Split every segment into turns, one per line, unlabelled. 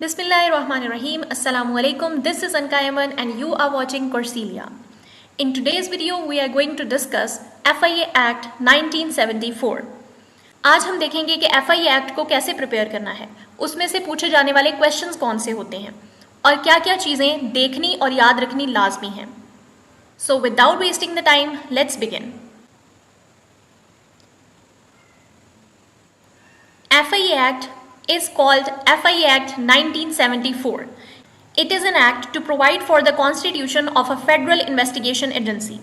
Bismillahirrahmanirrahim. Assalamu alaikum. This is Anka Yaman and you are watching Corselia. In today's video, we are going to discuss FIA Act 1974. आज हम देखेंगे कि FIA Act को कैसे prepare करना है, उसमें से पूछे जाने वाले क्वेश्चंस कौन से होते हैं और क्या क्या चीज़ें देखनी और याद रखनी लाजमी हैं. So without wasting the time, let's begin. FIA Act is called FIA Act 1974. It is an act to provide for the constitution of a federal investigation agency.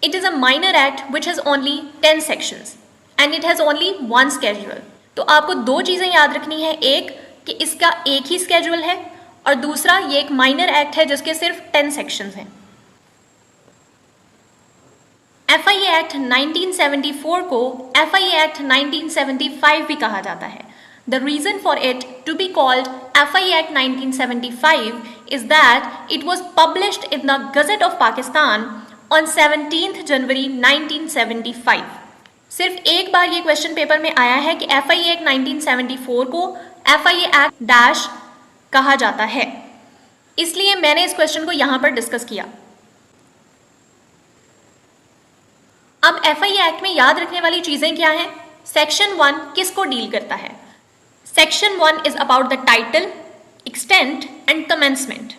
It is a minor act which has only 10 sections and it has only one schedule. तो आपको दो चीज़ें याद रखनी है, एक कि इसका एक ही schedule है और दूसरा ये एक minor act है जिसके सिर्फ 10 sections हैं. FIA Act 1974 को FIA Act 1975 भी कहा जाता है. The reason for it to be called FIA Act 1975 is that it was published in the Gazette of Pakistan on 17th January 1975. सिर्फ एक बार ये क्वेश्चन पेपर में आया है कि FIA Act 1974 को FIA Act डैश कहा जाता है, इसलिए मैंने इस क्वेश्चन को यहां पर डिस्कस किया. अब FIA Act में याद रखने वाली चीजें क्या हैं? सेक्शन 1 किसको डील करता है? Section 1 is about the title, extent and commencement.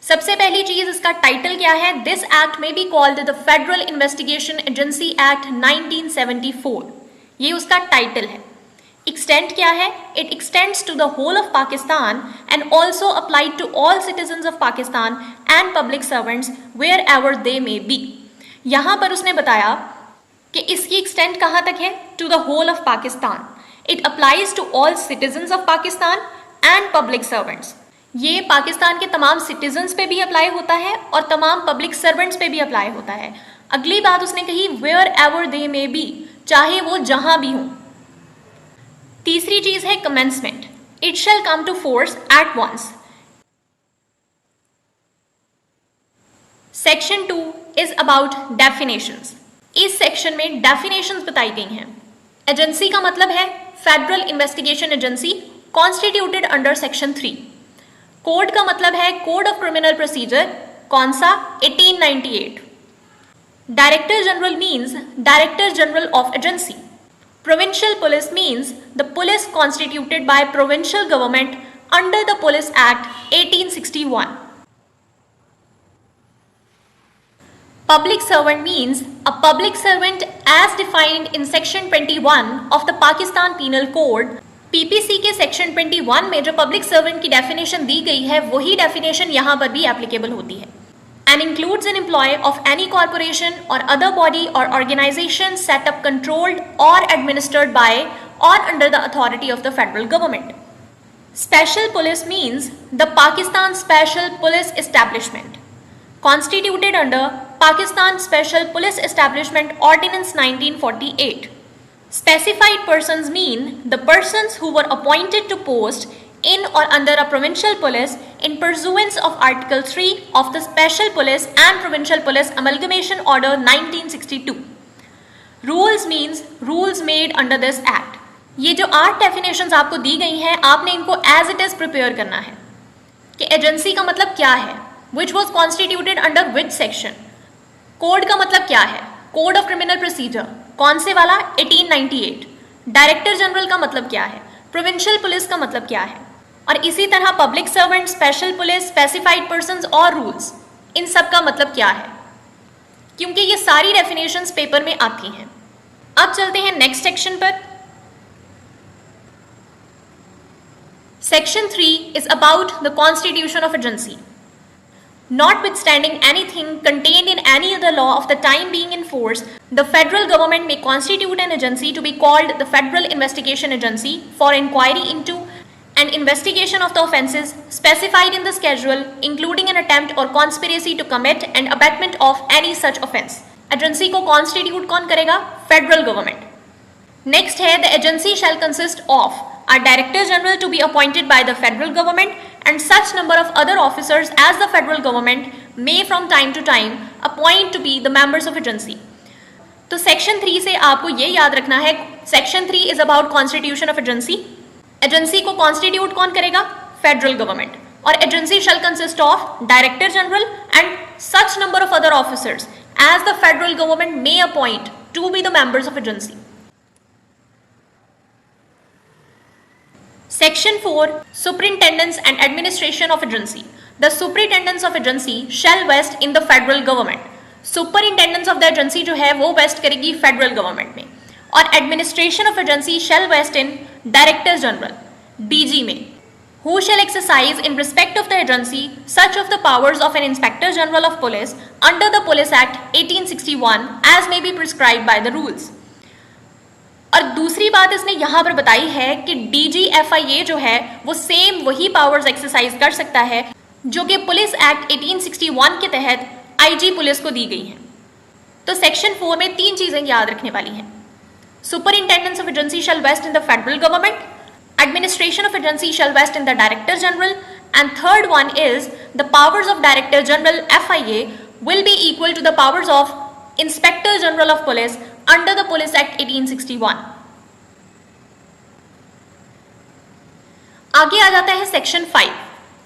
सबसे पहली चीज इसका टाइटल क्या है? This act may be called the Federal Investigation Agency Act 1974. ये उसका टाइटल है. Extent क्या है? It extends to the whole of Pakistan and also applied to all citizens of Pakistan and public servants wherever they may be. यहाँ पर उसने बताया कि इसकी एक्सटेंट कहाँ तक है? To the whole of Pakistan. It applies to all citizens of Pakistan and public servants. ये पाकिस्तान के तमाम सिटीजन्स पे भी अप्लाई होता है और तमाम पब्लिक सर्वेंट्स पे भी अप्लाई होता है. अगली बात उसने कही wherever they may be, चाहे वो जहां भी हों. तीसरी चीज है commencement. It shall come to force at once. Section 2 is about definitions. इस सेक्शन में definitions बताई गई हैं. एजेंसी का मतलब है federal investigation agency constituted under section 3. Code का मतलब है कोड ऑफ क्रिमिनल प्रोसीजर. कौन सा? 1898. Director general means director general of agency. Provincial police means the police constituted by provincial government under the police act 1861. Public servant means a public servant as defined in section 21 of the Pakistan Penal Code. PPC के section 21 में जो public servant की definition दी गई है वही definition यहाँ पर भी applicable होती है. And includes an employee of any corporation or other body or organization set up, controlled or administered by or under the authority of the federal government. Special police means the Pakistan Special Police Establishment, constituted under Pakistan Special Police Establishment Ordinance 1948. Specified persons mean the persons who were appointed to post in or under a provincial police in pursuance of Article 3 of the Special Police and Provincial Police Amalgamation Order 1962. Rules means rules made under this act. ये जो 8 definitions आपको दी गई हैं, आपने इनको as it is prepare करना है कि एजेंसी का मतलब क्या है, which was constituted under which section. Code का मतलब क्या है? Code of criminal procedure. कौन से वाला? 1898. डायरेक्टर जनरल का मतलब क्या है? प्रोविंशियल पुलिस का मतलब क्या है? और इसी तरह public servant, special police, specified persons और रूल्स, इन सब का मतलब क्या है? क्योंकि ये सारी डेफिनेशंस पेपर में आती हैं. अब चलते हैं नेक्स्ट सेक्शन पर. Section 3 is about the constitution of agency. Notwithstanding anything contained in any other law of the time being in force, the federal government may constitute an agency to be called the Federal Investigation Agency for inquiry into and investigation of the offences specified in the schedule, including an attempt or conspiracy to commit and abetment of any such offence. Agency को constitute कौन करेगा? Federal government. Next है the agency shall consist of a director general to be appointed by the federal government and such number of other officers as the federal government may from time to time appoint to be the members of agency. तो section 3 से आपको ये याद रखना है, section 3 is about constitution of agency. Agency को constitute कौन करेगा? federal government. Or agency shall consist of Director General and such number of other officers as the federal government may appoint to be the members of agency. Section 4. Superintendence and administration of agency. The superintendence of agency shall vest in the federal government. Superintendence of the agency जो है वो waste करेगी federal government में, और administration of agency shall vest in director general DG में, who shall exercise in respect of the agency such of the powers of an inspector general of police under the Police Act 1861 as may be prescribed by the rules. और दूसरी बात इसने यहाँ पर बताई है कि DGFIA जो है वो सेम वही पावर्स एक्सरसाइज कर सकता है जो कि पुलिस एक्ट 1861 के तहत IG पुलिस को दी गई है. तो सेक्शन 4 में 3 चीजें याद रखने वाली हैं. Superintendence of agency shall vest in the federal government, administration of agency shall vest in the Director General, and third one is the powers of Director General FIA will be equal to the powers of Inspector General of Police under the Police Act 1861. आगे आ जाता है section 5.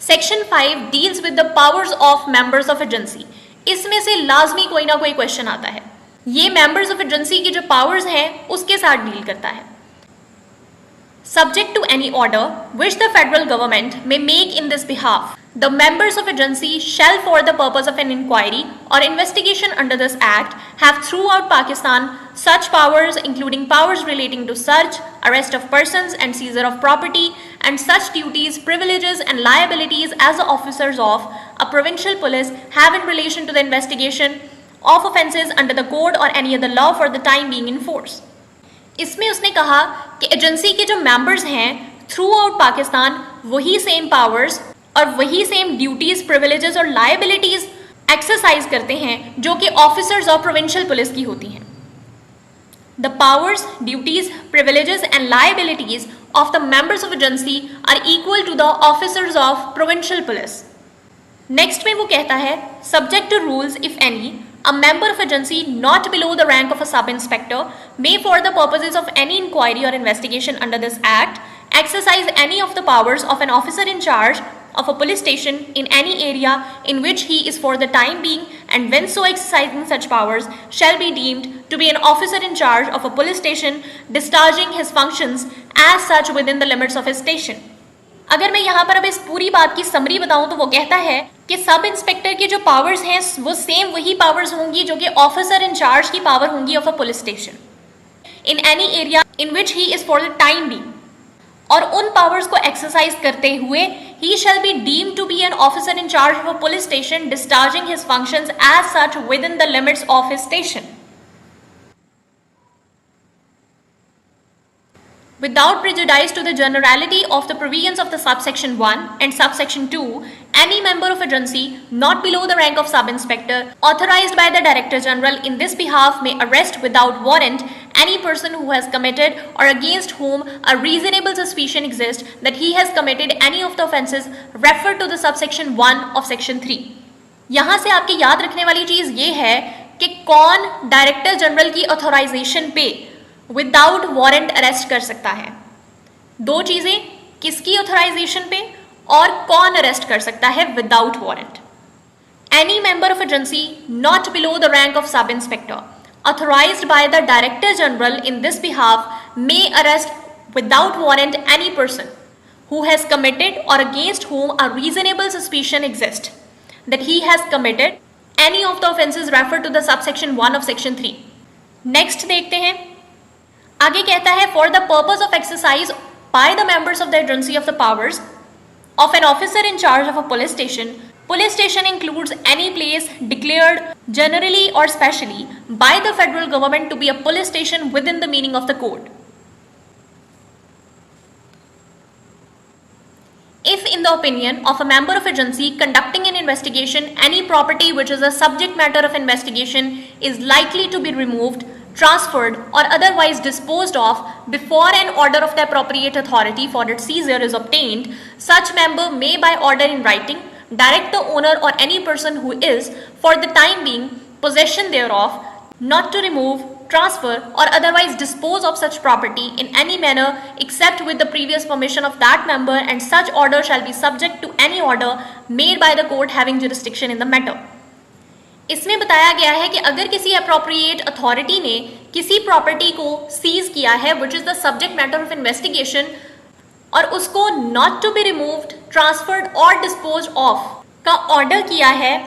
Section 5 deals with the powers of members of agency. इसमें से लाजमी कोई ना कोई question आता है. ये मेंबर्स ऑफ एजेंसी की जो पावर्स हैं उसके साथ डील करता है. Subject to any order which the federal government may make in this behalf, the members of agency shall for the purpose of an inquiry or investigation under this act have throughout Pakistan such powers including powers relating to search, arrest of persons and seizure of property and such duties, privileges and liabilities as the officers of a provincial police have in relation to the investigation of offences under the code or any other law for the time being in force. इसमें उसने कहा कि agency के जो members हैं through out Pakistan वही same powers और वही सेम ड्यूटीज, प्रिविलेजेस और लायबिलिटीज एक्सरसाइज करते हैं जो कि ऑफिसर्स ऑफ प्रोविंशियल पुलिस की होती हैं. The powers, duties, privileges and liabilities of the members of agency are equal to the officers of provincial police. Next में वो कहता है subject to rules if any, a member of agency not below the rank of a sub-inspector may for the purposes of any inquiry or investigation under this act exercise any of the powers of an officer in charge of a police station in any area in which he is for the time being and when so exercising such powers shall be deemed to be an officer in charge of a police station discharging his functions as such within the limits of his station. अगर मैं यहाँ पर अब इस पूरी बात की summary बताऊं तो वो कहता है कि सब इंस्पेक्टर की जो पावर्स हैं वो सेम वही पावर्स होंगी जो कि ऑफिसर इन चार्ज की पावर होंगी of a police station in any area in which he is for the time being, और उन पावर्स को एक्सरसाइज करते हुए he shall be deemed to be an officer in charge of a police station discharging his functions as such within the limits of his station. Without prejudice to the generality of the provisions of the subsection 1 and subsection 2, any member of agency not below the rank of sub-inspector authorized by the Director General in this behalf may arrest without warrant any person who has committed or against whom a reasonable suspicion exists that he has committed any of the offences referred to the subsection 1 of section 3. यहाँ से आपके याद रखने वाली चीज ये है कि कौन डायरेक्टर जनरल की ऑथोराइजेशन पे विदाउट वारंट अरेस्ट कर सकता है. दो चीजें, किसकी ऑथराइजेशन पे और कौन अरेस्ट कर सकता है without warrant. Any member of agency not below the rank of sub inspector authorised by the director general in this behalf may arrest without warrant any person who has committed or against whom a reasonable suspicion exists that he has committed any of the offences referred to the subsection 1 of section 3. Next देखते हैं. आगे कहता है for the purpose of exercise by the members of the agency of the powers of N officer in charge of a police station. Police station includes any place declared generally or specially by the federal government to be a police station within the meaning of the code. If in the opinion of a member of agency conducting an investigation, any property which is a subject matter of investigation is likely to be removed, transferred or otherwise disposed of before an order of the appropriate authority for its seizure is obtained, such member may by order in writing direct the owner or any person who is for the time being possession thereof not to remove transfer, or otherwise dispose of such property in any manner except with the previous permission of that member, and such order shall be subject to any order made by the court having jurisdiction in the matter. इसमें बताया गया है कि अगर किसी appropriate authority ने किसी property को सीज किया है which is the subject matter of investigation, और उसको not to be removed, transferred और डिस्पोज ऑफ का ऑर्डर किया है,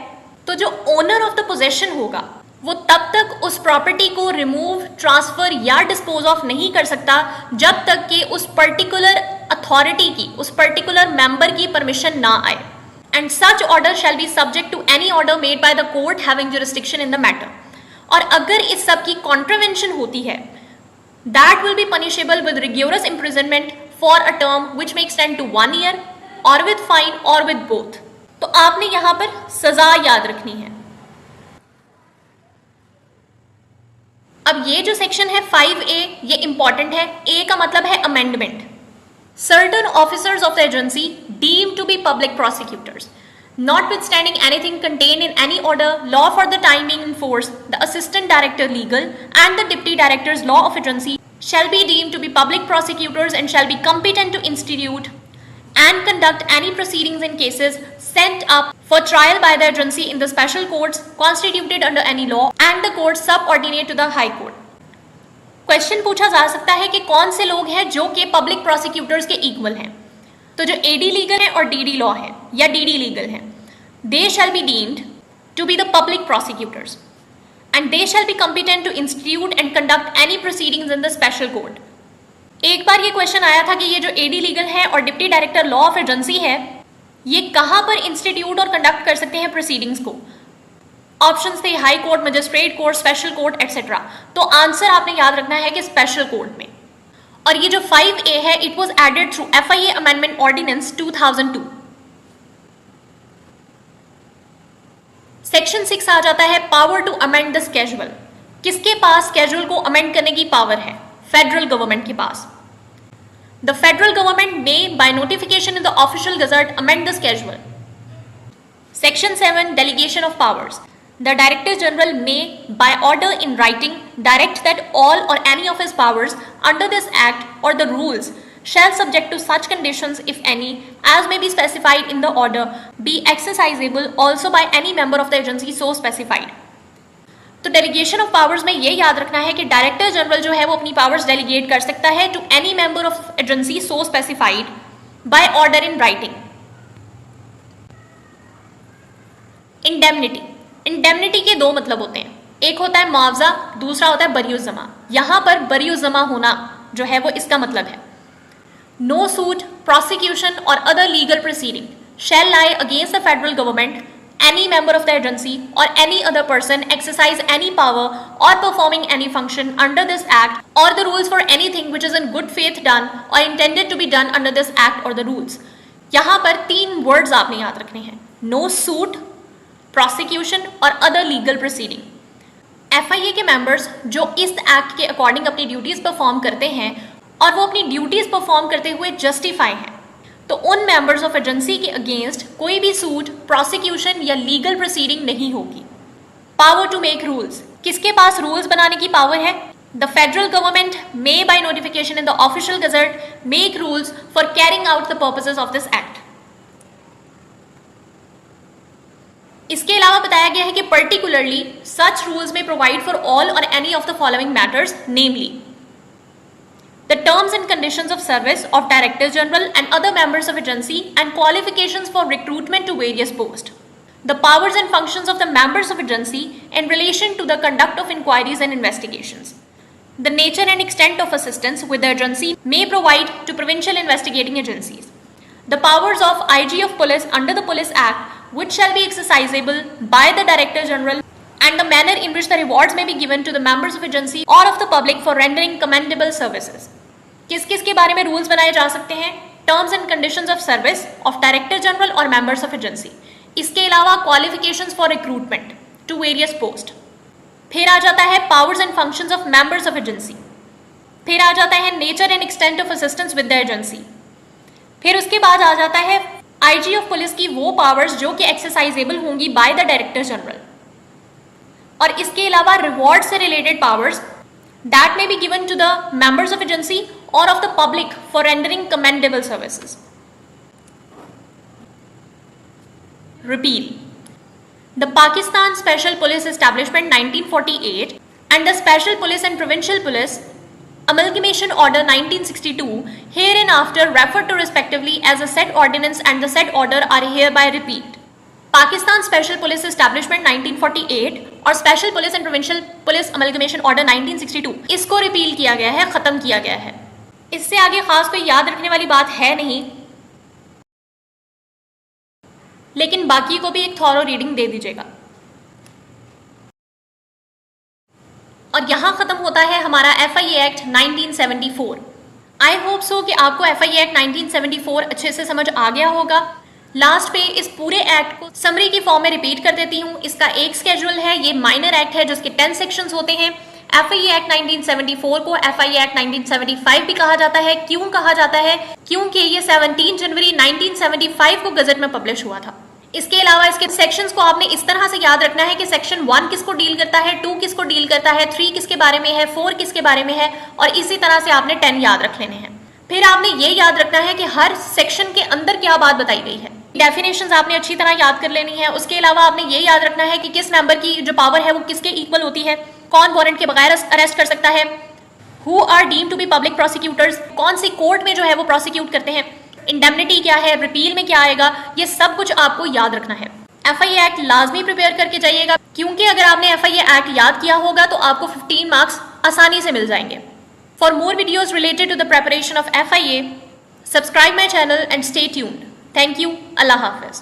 तो जो ओनर ऑफ द पोजेशन होगा वो तब तक उस प्रॉपर्टी को रिमूव, ट्रांसफर या डिस्पोज ऑफ नहीं कर सकता जब तक कि उस पर्टिकुलर अथॉरिटी की, उस पर्टिकुलर मेंबर की परमिशन ना आए. And such order shall be subject to any order made by the court having jurisdiction in the matter. और अगर इस सब की कॉन्ट्रावेंशन होती है, that will be punishable with rigorous imprisonment for a term which may extend to 1 year or with fine or with both. तो आपने यहां पर सजा याद रखनी है. अब ये जो सेक्शन है 5A, ये इंपॉर्टेंट है. ए का मतलब है amendment. Certain officers of the agency deemed to be public prosecutors, notwithstanding anything contained in any order, law for the time being in force, the assistant director legal and the deputy director's law of agency shall be deemed to be public prosecutors and shall be competent to institute and conduct any proceedings in cases sent up for trial by the agency in the special courts constituted under any law and the courts subordinate to the high court. Question पूछा जा सकता है कि कौन से लोग हैं जो कि पब्लिक प्रोसिक्यूटर्स के इक्वल हैं. तो जो एडी लीगल है और डीडी लॉ है या डीडी लीगल है, they shall be deemed to be the public prosecutors and they shall be competent to institute and conduct any proceedings in the special court. एक बार ये क्वेश्चन आया था कि ये जो एडी लीगल है और deputy director law of agency है, ये कहां पर इंस्टीट्यूट और कंडक्ट कर सकते हैं प्रोसीडिंग्स को. ऑप्शंस थे high court, magistrate court, special court etcetera. तो आंसर आपने याद रखना है कि स्पेशल कोर्ट में. और ये जो 5A है, it was added through FIA amendment ordinance 2002. Section 6 आ जाता है power to amend the schedule. किसके पास स्केड्यूल को अमेंड करने की पावर है? फेडरल गवर्नमेंट के पास. The federal government may by notification in the official gazette amend the schedule. Section 7 delegation of powers. The Director General may, by order in writing, direct that all or any of his powers under this Act or the rules shall, subject to such conditions, if any, as may be specified in the order, be exercisable also by any member of the agency so specified. तो delegation of powers में ये याद रखना है कि director general जो है वो अपनी पावर्स डेलीगेट कर सकता है to any member of agency so specified by order in writing. Indemnity. Indemnity के दो मतलब होते हैं. एक होता है मुआवजा, दूसरा होता है बरियो जमा. यहां पर बरियो जमा होना जो है वो इसका मतलब है नो सूट, प्रोसिक्यूशन और other legal proceeding shall lie against the federal government, any member of the agency or any other person exercise any power or performing any function under this act or the rules for anything which is in good faith done or intended to be done under this act or the rules. यहां पर 3 words आपने याद रखने हैं: no suit, prosecution और other legal proceeding. FIA के members जो इस एक्ट के अकॉर्डिंग अपनी ड्यूटीज परफॉर्म करते हैं और वो अपनी ड्यूटीज परफॉर्म करते हुए जस्टिफाई हैं, तो उन मेंबर्स ऑफ एजेंसी के अगेंस्ट कोई भी सूट, प्रोसिक्यूशन या लीगल प्रोसीडिंग नहीं होगी. Power to make rules. किसके पास रूल्स बनाने की पावर है? The federal government may by notification in the official gazette make rules for carrying out the purposes of this act. इसके अलावा बताया गया है कि पर्टिकुलरली सच रूल्स में प्रोवाइड फॉर ऑल और any of the following matters, namely the terms and conditions of service of Director General and other members of agency and qualifications for recruitment to various posts, the powers and functions of the members of agency in relation to the conduct of inquiries and investigations, the nature and extent of assistance with the agency may provide to provincial investigating agencies, the powers of IG of police under the Police Act which shall be exercisable by the Director General, and the manner in which the rewards may be given to the members of agency or of the public for rendering commendable services. किस किस के बारे में rules बनाए जा सकते हैं? Terms and conditions of service of director general और मेंबर्स ऑफ एजेंसी. इसके अलावा qualifications for recruitment to various post. फिर आ जाता है powers and functions of members of agency. फिर आ जाता है nature and extent of assistance with the agency. फिर उसके बाद आ जाता है IG ऑफ पुलिस की वो पावर्स जो कि एक्सरसाइजेबल होंगी बाय द डायरेक्टर जनरल. और इसके अलावा रिवॉर्ड से related powers that may be given to the members of agency or of the public for rendering commendable services. Repeal. The Pakistan Special Police Establishment 1948 and the Special Police and Provincial Police Amalgamation Order 1962 hereinafter referred to respectively as the said ordinance and the said order are hereby repealed. Pakistan special police establishment 1948 और special police and provincial police amalgamation order 1962 इसको repeal किया गया है, खत्म किया गया है। इससे आगे खास कोई याद रखने वाली बात है नहीं, लेकिन बाकी को भी एक थॉरो रीडिंग दे दीजिएगा। और यहां खत्म होता है हमारा FIA act 1974। I hope so कि आपको FIA एक्ट 1974 अच्छे से समझ आ गया होगा। लास्ट पे इस पूरे एक्ट को समरी की फॉर्म में रिपीट कर देती हूँ। इसका एक स्केड्यूल है, ये माइनर एक्ट है जिसके 10 सेक्शंस होते हैं। FIA एक्ट 1974 को FIA एक्ट 1975 भी कहा जाता है। क्यों कहा जाता है? क्योंकि ये 17 जनवरी 1975 को गजट में पब्लिश हुआ था। इसके अलावा इसके सेक्शंस को आपने इस तरह से याद रखना है कि सेक्शन 1 किसको डील करता है, 2 किसको डील करता है, 3 किसके बारे में है, 4 किसके बारे में है, और इसी तरह से आपने 10 याद रख लेने हैं। फिर आपने ये याद रखना है कि हर सेक्शन के अंदर क्या बात बताई गई है। डेफिनेशंस आपने अच्छी तरह याद कर लेनी है। उसके अलावा आपने ये याद रखना है कि किस मेंबर की जो पावर है वो किसके इक्वल होती है, कौन वारंट के बगैर अरेस्ट कर सकता है, who are deem to be public prosecutors, कौन सी कोर्ट में जो है वो प्रोसिक्यूट करते हैं, इंडेमनिटी क्या है, रिपील में क्या आएगा, ये सब कुछ आपको याद रखना है। FIA एक्ट लाजमी प्रिपेयर करके जाइएगा, क्योंकि अगर आपने FIA एक्ट याद किया होगा तो आपको 15 मार्क्स आसानी से मिल जाएंगे। For more videos related to the preparation of FIA, subscribe my channel and stay tuned. Thank you. Allah Hafiz.